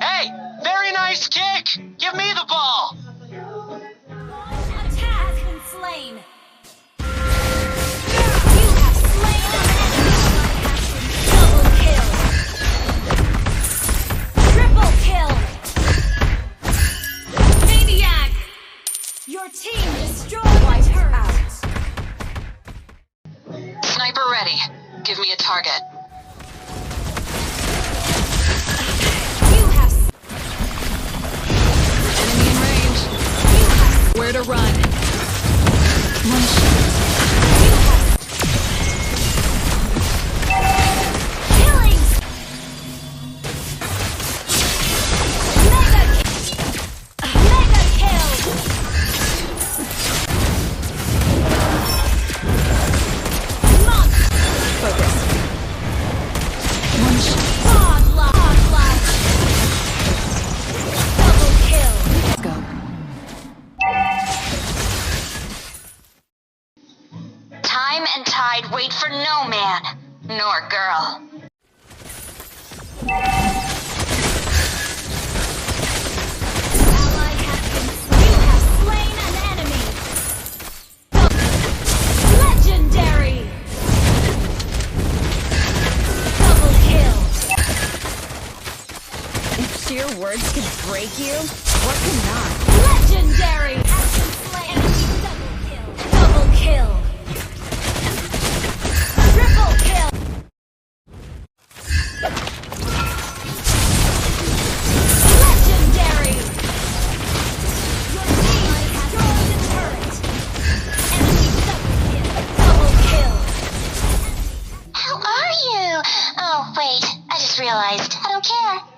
Hey, very nice kick! Give me the ball! Attack has been slain. You have slain an enemy. Double kill. Triple kill. Maniac. Your team destroyed my turret. Sniper ready. Give me a target. You have Enemy in range. Where to run? One shot. killing. Mega kill. Monster. Focus. One shot. Godlike. Double kill. Let's go. Time and tide wait for no man, nor girl. Ally has been slain. You have slain an enemy. Legendary. Double kill. If sheer words could break you, what cannot? Legendary has been slain. Double kill. Triple kill. Legendary. Your team has destroyed the turret. Enemy double kill. How are you? Oh, wait, I just realized. I don't care.